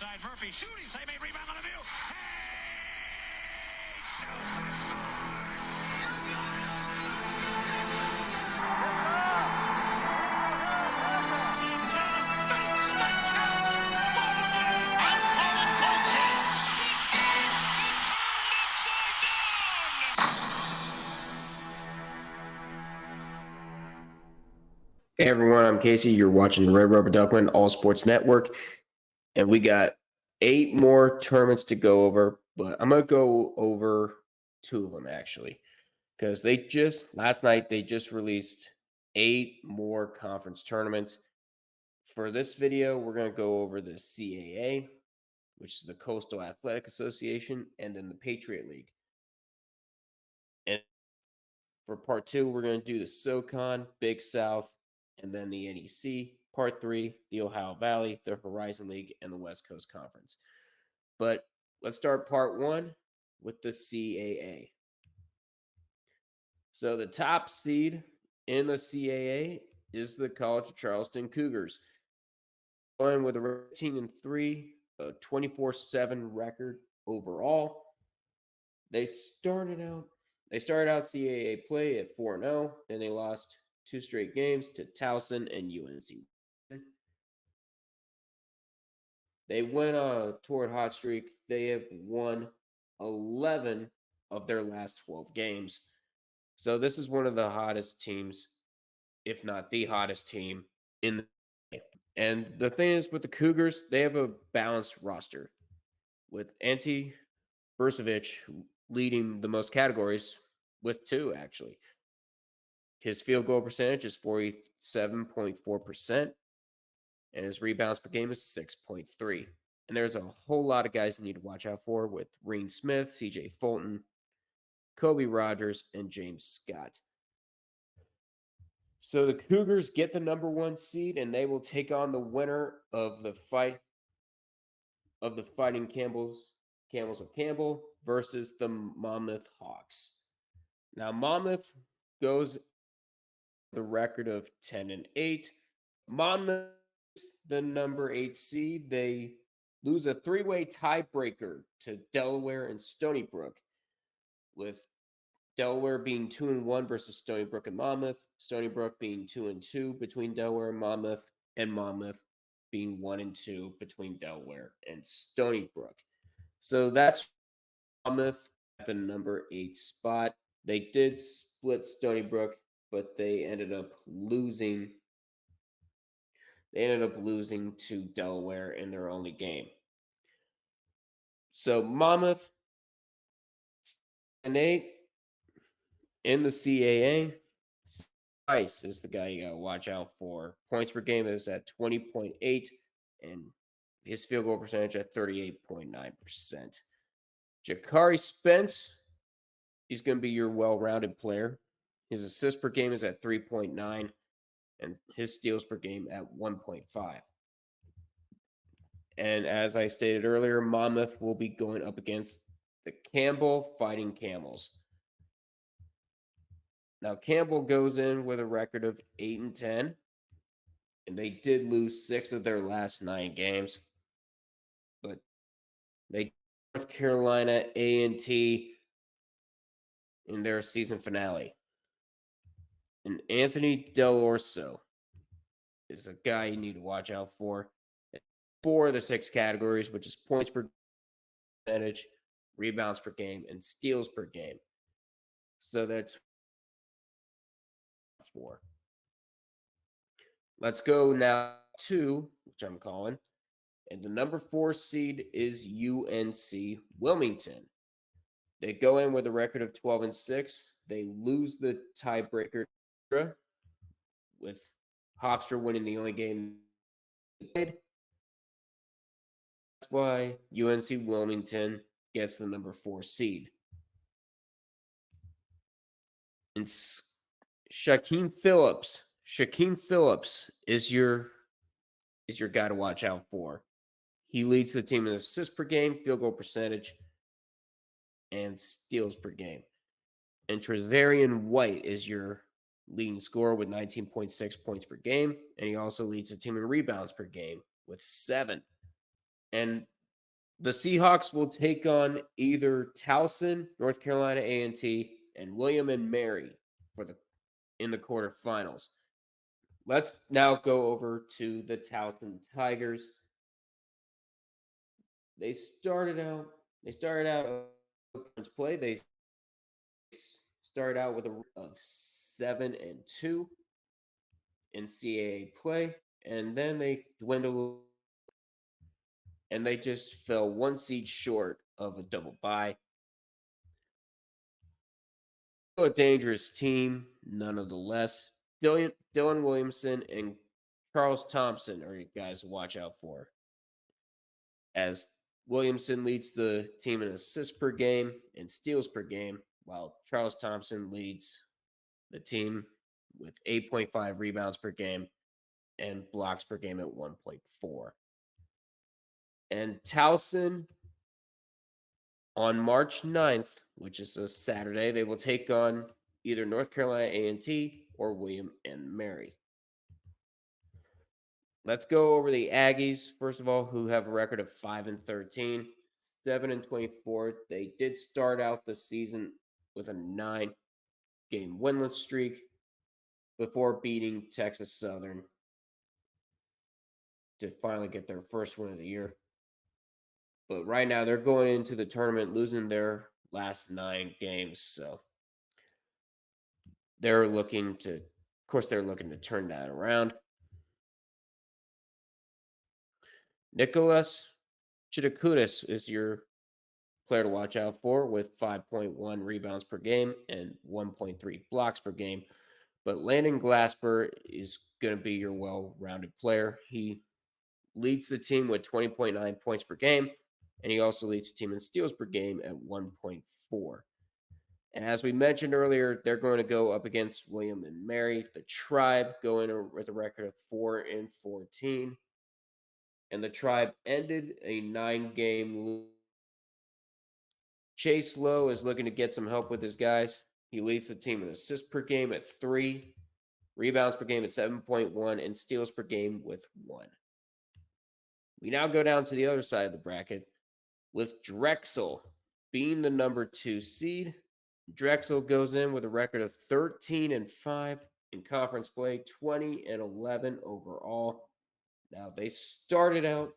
side. Murphy shooting, save a rebound on the view. Hey everyone, I'm Casey. You're watching the Red Rubber Duckman All Sports Network, and we got 8 more tournaments to go over, but I'm gonna go over 2 of them actually, because last night they just released 8 more conference tournaments. For this video, we're gonna go over the CAA, which is the Coastal Athletic Association, and then the Patriot League. And for part 2, we're gonna do the SoCon, Big South, and then the NEC. Part 3, the Ohio Valley, the Horizon League, and the West Coast Conference. But let's start part 1 with the CAA. So the top seed in the CAA is the College of Charleston Cougars, going with a 13-3, a 24-7 record overall. They started out CAA play at 4-0, and they lost 2 straight games to Towson and UNC. They went on a torrid hot streak. They have won 11 of their last 12 games. So this is one of the hottest teams, if not the hottest team in the league. And the thing is with the Cougars, they have a balanced roster with Ante Bursovic leading the most categories with 2 actually. His field goal percentage is 47.4%, and his rebounds per game is 6.3. And there's a whole lot of guys you need to watch out for with Reen Smith, CJ Fulton, Kobe Rogers, and James Scott. So the Cougars get the number 1 seed, and they will take on the winner of the Fighting Camels of Campbell versus the Monmouth Hawks. Now Monmouth goes the record of 10-8. Monmouth is the number 8 seed. They lose a 3-way tiebreaker to Delaware and Stony Brook, with Delaware being 2-1 versus Stony Brook and Monmouth, Stony Brook being 2-2 between Delaware and Monmouth being 1-2 between Delaware and Stony Brook. So that's Monmouth at the number 8 spot. They did split Stony Brook, but they ended up losing. To Delaware in their only game. So Monmouth and 8 in the CAA. Price is the guy you gotta watch out for. Points per game is at 20.8, and his field goal percentage at 38.9%. Jakari Spence, he's going to be your well-rounded player. His assists per game is at 3.9, and his steals per game at 1.5. And as I stated earlier, Monmouth will be going up against the Campbell Fighting Camels. Now, Campbell goes in with a record of 8-10, and they did lose 6 of their last 9 games. But they North Carolina A&T in their season finale. And Anthony Del Orso is a guy you need to watch out for. 4 of the 6 categories, which is points per percentage, rebounds per game, and steals per game. So that's 4. Let's go now to, which I'm calling, and the number 4 seed is UNC Wilmington. They go in with a record of 12-6. They lose the tiebreaker with Hofstra winning the only game they played. That's why UNC Wilmington gets the number 4 seed. And Shaquem Phillips is your guy to watch out for. He leads the team in assists per game, field goal percentage, and steals per game. And Trezarian White is your leading scorer with 19.6 points per game, and he also leads the team in rebounds per game with 7. And the Seahawks will take on either Towson, North Carolina A&T, and William and Mary for the in the quarterfinals. Let's now go over to the Towson Tigers. They started out. They started out play. They started out with a of 7-2 in CAA play, and then they dwindled and they just fell one seed short of a double bye. A dangerous team, none of the less. Dylan Williamson and Charles Thompson are guys to watch out for, as Williamson leads the team in assists per game and steals per game, while Charles Thompson leads the team with 8.5 rebounds per game and blocks per game at 1.4. And Towson on March 9th, which is a Saturday, they will take on either North Carolina A&T or William and Mary. Let's go over the Aggies, first of all, who have a record of 5-13, 7-24. They did start out the season with a 9-game winless streak before beating Texas Southern to finally get their first win of the year. But right now, they're going into the tournament losing their last 9 games. So they're looking to turn that around. Nicholas Chidakudis is your player to watch out for with 5.1 rebounds per game and 1.3 blocks per game. But Landon Glasper is going to be your well-rounded player. He leads the team with 20.9 points per game, and he also leads the team in steals per game at 1.4. And as we mentioned earlier, they're going to go up against William and Mary, the Tribe, going with a record of 4-14. And the Tribe ended a 9-game. Chase Lowe is looking to get some help with his guys. He leads the team in assists per game at 3, rebounds per game at 7.1, and steals per game with 1. We now go down to the other side of the bracket with Drexel being the number 2 seed. Drexel goes in with a record of 13-5 in conference play, 20-11 overall. Now they started out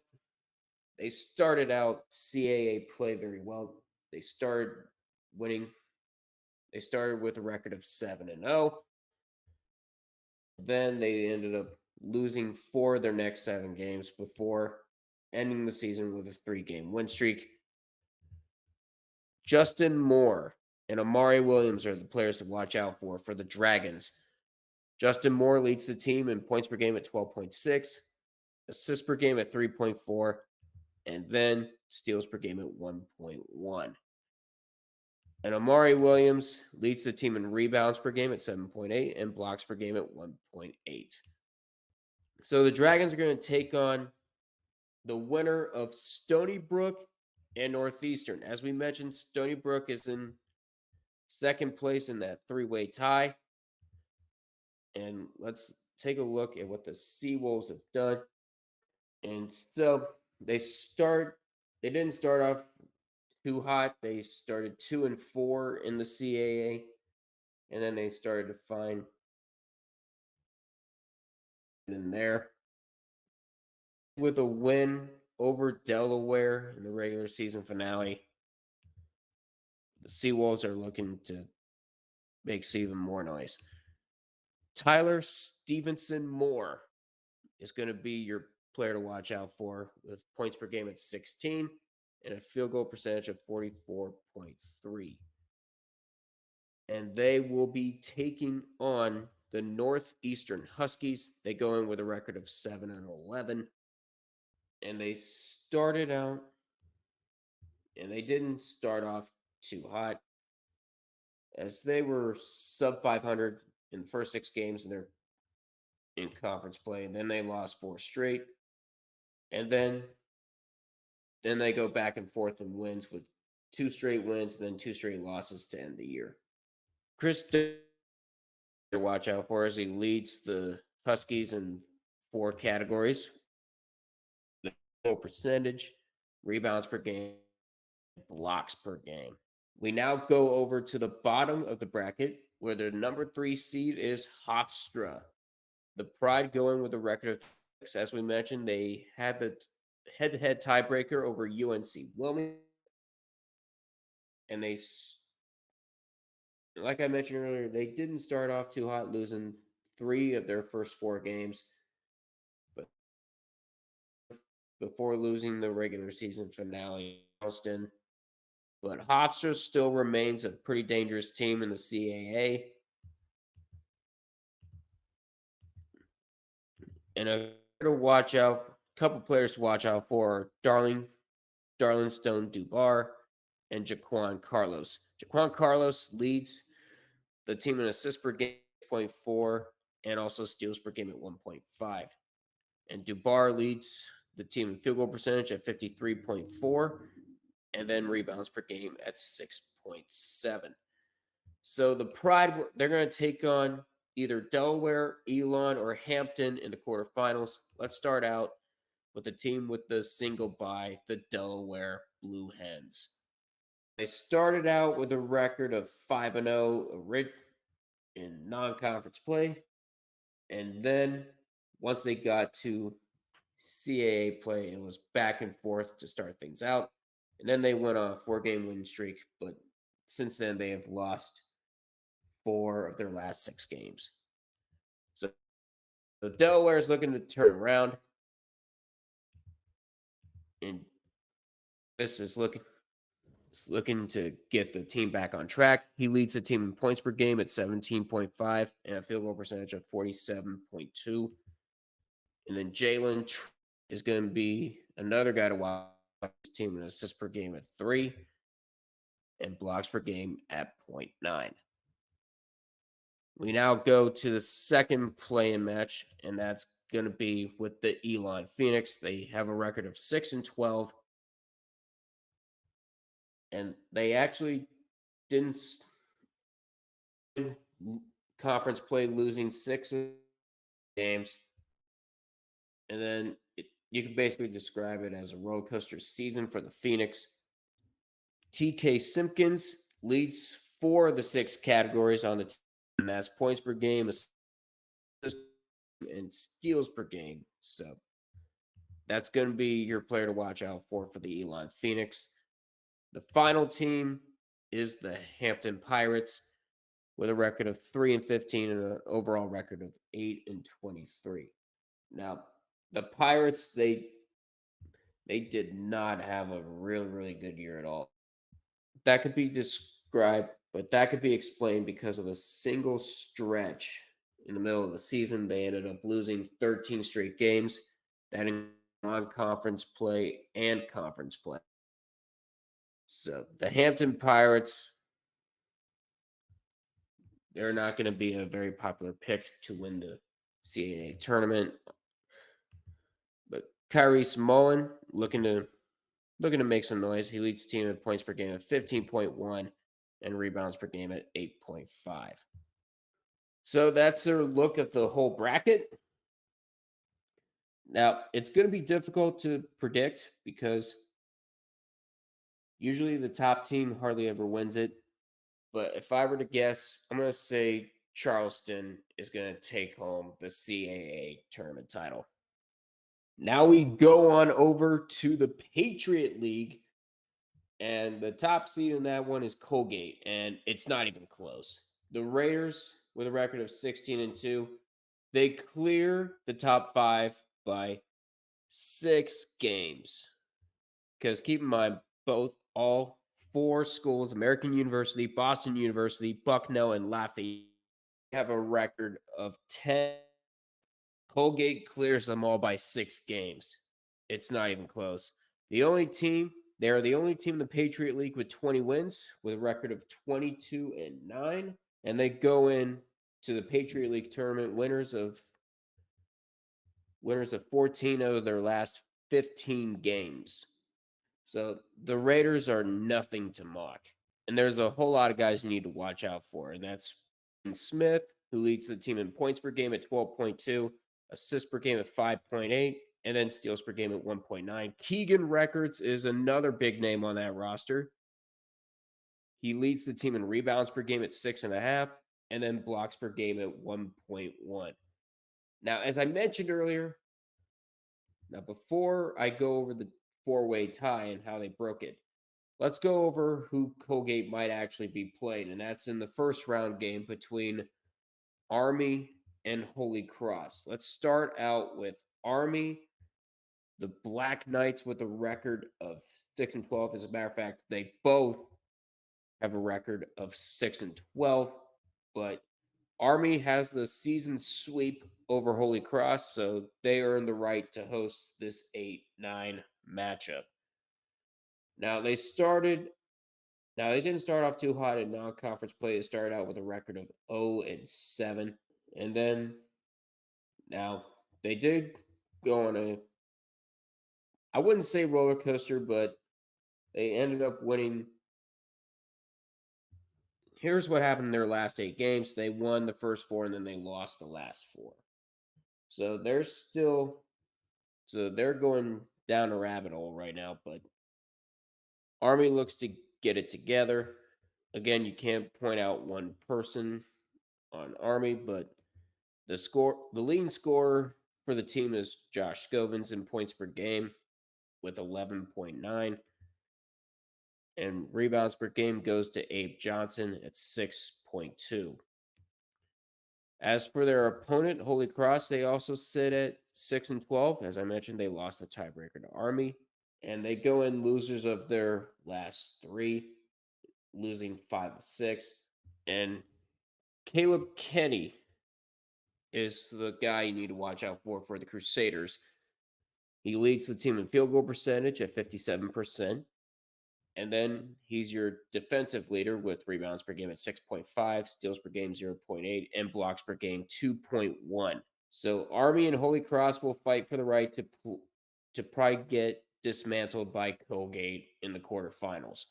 CAA play very well. They started winning. They started with a record of 7-0. Then they ended up losing 4 of their next 7 games before ending the season with a 3-game win streak. Justin Moore and Amari Williams are the players to watch out for the Dragons. Justin Moore leads the team in points per game at 12.6, assists per game at 3.4, and then steals per game at 1.1. And Amari Williams leads the team in rebounds per game at 7.8 and blocks per game at 1.8. So the Dragons are going to take on the winner of Stony Brook and Northeastern. As we mentioned, Stony Brook is in second place in that 3-way tie. And let's take a look at what the Seawolves have done. And so they didn't start off too hot. They started 2-4 in the CAA, and then they started to find in there with a win over Delaware in the regular season finale. The Seawolves are looking to make even more noise. Tyler Stevenson Moore is going to be your player to watch out for with points per game at 16 and a field goal percentage of 44.3. And they will be taking on the Northeastern Huskies. They go in with a record of 7-11. And they started out, and they didn't start off too hot, as they were sub 500 in the first 6 games in conference play, and then they lost 4 straight. And then they go back and forth in wins with 2 straight wins and then 2 straight losses to end the year. Chris to watch out for as he leads the Huskies in 4 categories. The percentage, rebounds per game, blocks per game. We now go over to the bottom of the bracket where the number 3 seed is Hofstra. The Pride going with a record of 6. As we mentioned, they had the head-to-head tiebreaker over UNC Wilmington, and like I mentioned earlier, they didn't start off too hot, losing 3 of their first 4 games, but before losing the regular season finale in Charleston. But Hofstra still remains a pretty dangerous team in the CAA. And a couple players to watch out for Darlingstone Dubar and Jaquan Carlos. Jaquan Carlos leads the team in assists per game 6.4 and also steals per game at 1.5. And Dubar leads the team in field goal percentage at 53.4 and then rebounds per game at 6.7. So the Pride, they're going to take on either Delaware, Elon, or Hampton in the quarterfinals. Let's start out with the team with the single bye, the Delaware Blue Hens. They started out with a record of 5-0 in non-conference play, and then once they got to CAA play, it was back and forth to start things out, and then they went on a 4-game winning streak, but since then they have lost 4 of their last 6 games. So Delaware is looking to turn around, and this is looking to get the team back on track. He leads the team in points per game at 17.5 and a field goal percentage of 47.2. And then Jalen is going to be another guy to watch his team in assists per game at 3 and blocks per game at 0.9. We now go to the second play-in match, and that's going to be with the Elon Phoenix. They have a record of 6-12, and they actually didn't conference play, losing 6 games, and then you can basically describe it as a roller coaster season for the Phoenix. TK Simpkins leads 4 of the 6 categories on the team, and that's points per game, assists and steals per game. So that's going to be your player to watch out for the Elon Phoenix. The final team is the Hampton Pirates with a record of 3-15 and an overall record of 8-23. Now, the Pirates, they did not have a really good year at all. That could be described, but that could be explained because of a single stretch in the middle of the season. They ended up losing 13 straight games. That in non-conference play and conference play. So the Hampton Pirates, they're not going to be a very popular pick to win the CAA tournament. But Kyrese Mullen looking to make some noise. He leads the team in points per game at 15.1 and rebounds per game at 8.5. So that's a look at the whole bracket. Now, it's going to be difficult to predict because usually the top team hardly ever wins it. But if I were to guess, I'm going to say Charleston is going to take home the CAA tournament title. Now we go on over to the Patriot League, and the top seed in that one is Colgate, and it's not even close. The Raiders, with a record of 16-2, they clear the top 5 by 6 games. Because keep in mind, all 4 schools, American University, Boston University, Bucknell, and Lafayette, have a record of 10. Colgate clears them all by 6 games. It's not even close. They are the only team in the Patriot League with 20 wins, with a record of 22-9. And they go in to the Patriot League tournament winners of 14 of their last 15 games. So the Raiders are nothing to mock. And there's a whole lot of guys you need to watch out for. And that's Smith, who leads the team in points per game at 12.2, assists per game at 5.8, and then steals per game at 1.9. Keegan Records is another big name on that roster. He leads the team in rebounds per game at 6.5, and then blocks per game at 1.1. Now, as I mentioned earlier, before I go over the four-way tie and how they broke it, let's go over who Colgate might actually be playing, and that's in the first round game between Army and Holy Cross. Let's start out with Army, the Black Knights, with a record of 6-12. As a matter of fact, they both have a record of 6-12, but Army has the season sweep over Holy Cross, so they earn the right to host this 8-9 matchup. Now they didn't start off too hot in non-conference play. They started out with a record of 0-7, and then now they did go on I wouldn't say roller coaster, but they ended up winning. Here's what happened in their last 8 games. They won the first 4, and then they lost the last 4. So they're going down a rabbit hole right now, but Army looks to get it together. Again, you can't point out one person on Army, but the leading scorer for the team is Josh Scovins in points per game with 11.9. And rebounds per game goes to Abe Johnson at 6.2. As for their opponent, Holy Cross, they also sit at 6-12. As I mentioned, they lost the tiebreaker to Army. And they go in losers of their last 3, losing 5-6. And Caleb Kenny is the guy you need to watch out for the Crusaders. He leads the team in field goal percentage at 57%. And then he's your defensive leader with rebounds per game at 6.5, steals per game 0.8, and blocks per game 2.1. So Army and Holy Cross will fight for the right to probably get dismantled by Colgate in the quarterfinals.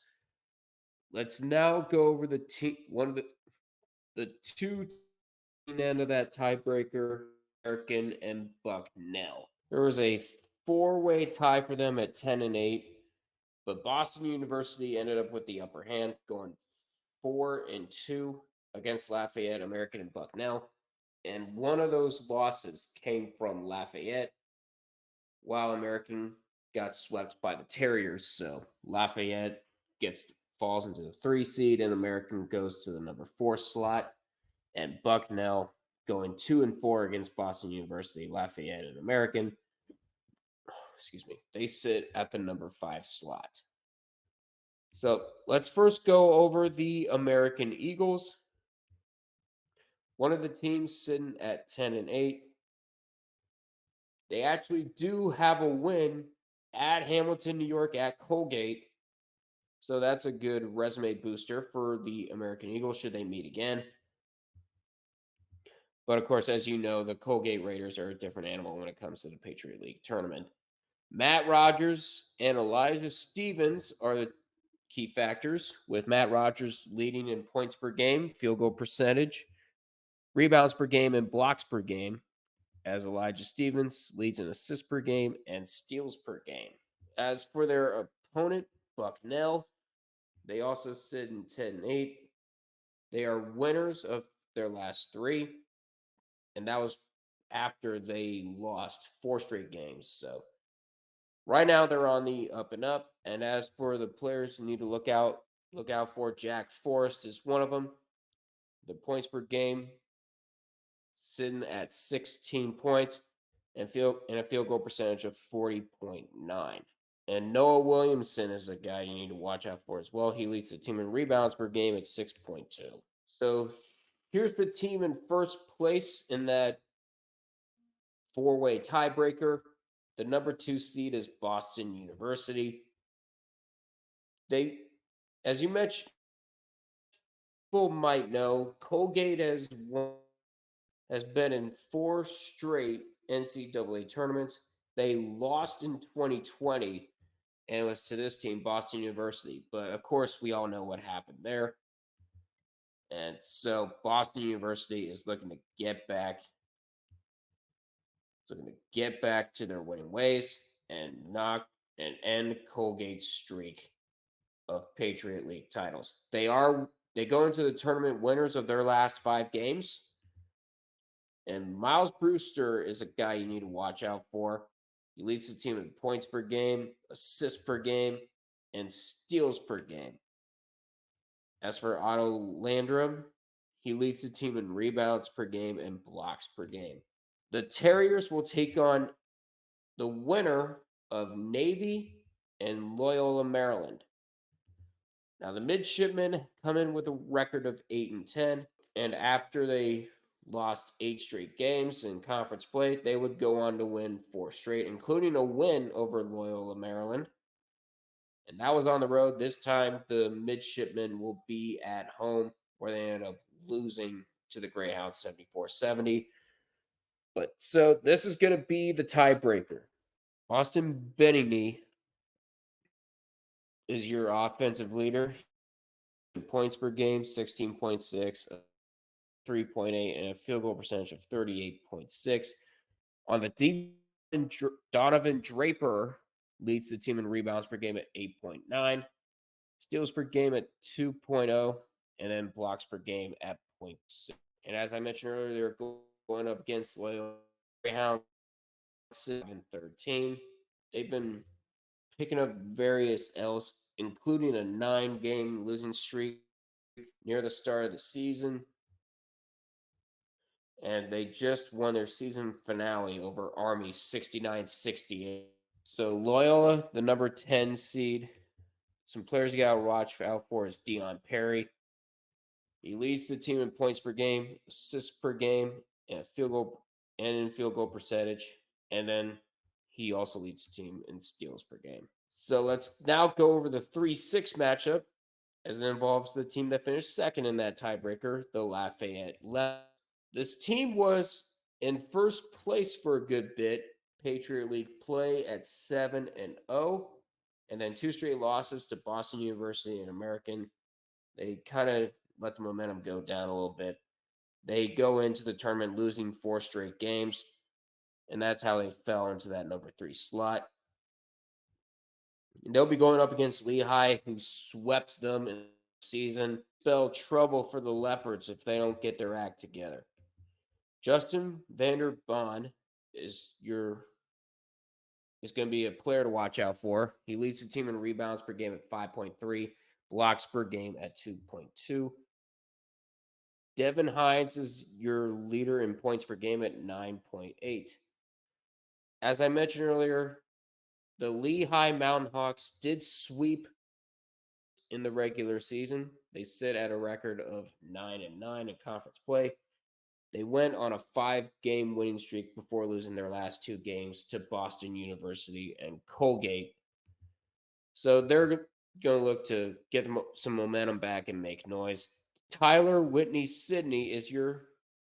Let's now go over one of the two end of that tiebreaker, American and Bucknell. There was a 4-way tie for them at 10-8. But Boston University ended up with the upper hand, going 4-2 against Lafayette, American, and Bucknell. And one of those losses came from Lafayette, while American got swept by the Terriers. So Lafayette falls into the 3 seed, and American goes to the number 4 slot. And Bucknell going 2-4 against Boston University, Lafayette, and American. They sit at the number 5 slot. So let's first go over the American Eagles. One of the teams sitting at 10-8. They actually do have a win at Hamilton, New York, at Colgate. So that's a good resume booster for the American Eagles should they meet again. But of course, as you know, the Colgate Raiders are a different animal when it comes to the Patriot League tournament. Matt Rogers and Elijah Stevens are the key factors, with Matt Rogers leading in points per game, field goal percentage, rebounds per game, and blocks per game, as Elijah Stevens leads in assists per game and steals per game. As for their opponent, Bucknell, they also sit in 10-8. They are winners of their last 3, and that was after they lost 4 straight games. So right now they're on the up and up. And as for the players you need to look out for, Jack Forrest is one of them. The points per game sitting at 16 points and a field goal percentage of 40.9. And Noah Williamson is a guy you need to watch out for as well. He leads the team in rebounds per game at 6.2. So here's the team in first place in that 4-way tiebreaker. The number 2 seed is Boston University. As you mentioned, people might know, Colgate has been in 4 straight NCAA tournaments. They lost in 2020, and it was to this team, Boston University. But of course, we all know what happened there. And so Boston University is looking to get back. So they're going to get back to their winning ways and end Colgate's streak of Patriot League titles. They go into the tournament winners of their last 5 games. And Miles Brewster is a guy you need to watch out for. He leads the team in points per game, assists per game, and steals per game. As for Otto Landrum, he leads the team in rebounds per game and blocks per game. The Terriers will take on the winner of Navy and Loyola, Maryland. Now, the Midshipmen come in with a record of 8-10, and after they lost 8 straight games in conference play, they would go on to win 4 straight, including a win over Loyola, Maryland. And that was on the road. This time, the Midshipmen will be at home, where they ended up losing to the Greyhounds 74-70. But so this is going to be the tiebreaker. Austin Benigny is your offensive leader. Points per game, 16.6, 3.8, and a field goal percentage of 38.6. On the defense, Donovan Draper leads the team in rebounds per game at 8.9, steals per game at 2.0, and then blocks per game at 0.6. And as I mentioned earlier, they're going up against Loyola Greyhounds 7-13. They've been picking up various L's, including a 9-game losing streak near the start of the season. And they just won their season finale over Army 69-68. So Loyola, the number 10 seed. Some players you got to watch out for is Dion Perry. He leads the team in points per game, assists per game, and in field goal percentage. And then he also leads the team in steals per game. So let's now go over the 3-6 matchup, as it involves the team that finished second in that tiebreaker, the Lafayette Left. This team was in first place for a good bit. Patriot League play at 7-0, and then 2 straight losses to Boston University and American. They kind of let the momentum go down a little bit. They go into the tournament losing 4 straight games, and that's how they fell into that number 3 slot. And they'll be going up against Lehigh, who swept them in the season. Spell trouble for the Leopards if they don't get their act together. Justin Vanderbaan is going to be a player to watch out for. He leads the team in rebounds per game at 5.3, blocks per game at 2.2. Devin Hines is your leader in points per game at 9.8. As I mentioned earlier, the Lehigh Mountain Hawks did sweep in the regular season. They sit at a record of 9-9 in conference play. They went on a 5-game winning streak before losing their last 2 games to Boston University and Colgate. So they're going to look to get some momentum back and make noise. Tyler Whitney Sidney is your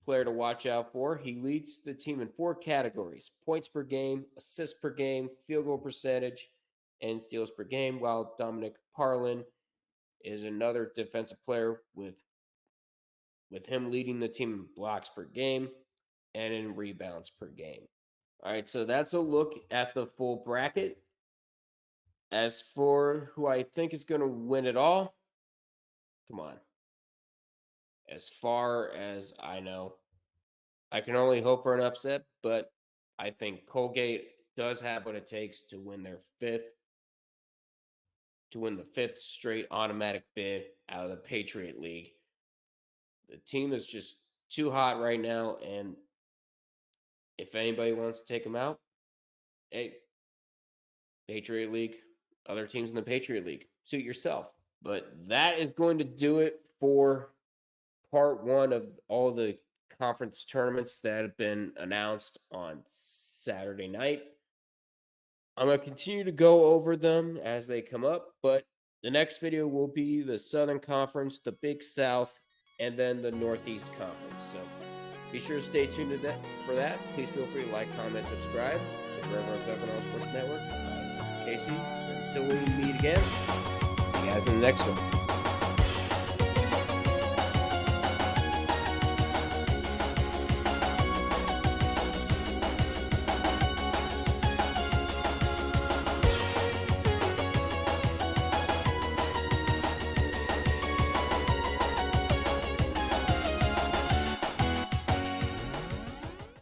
player to watch out for. He leads the team in 4 categories: points per game, assists per game, field goal percentage, and steals per game, while Dominic Parlin is another defensive player with him leading the team in blocks per game and in rebounds per game. All right, so that's a look at the full bracket. As for who I think is going to win it all, come on. As far as I know, I can only hope for an upset, but I think Colgate does have what it takes to win the 5th straight automatic bid out of the Patriot League. The team is just too hot right now, and if anybody wants to take them out, hey, Patriot League, other teams in the Patriot League, suit yourself. But that is going to do it for part 1 of all the conference tournaments that have been announced on Saturday night. I'm going to continue to go over them as they come up, but the next video will be the Southern Conference, the Big South, and then the Northeast Conference. So be sure to stay tuned for that. Please feel free to like, comment, subscribe to the Red Rope Duckman All Sports Network. I'm Casey. Until we meet again, see you guys in the next one.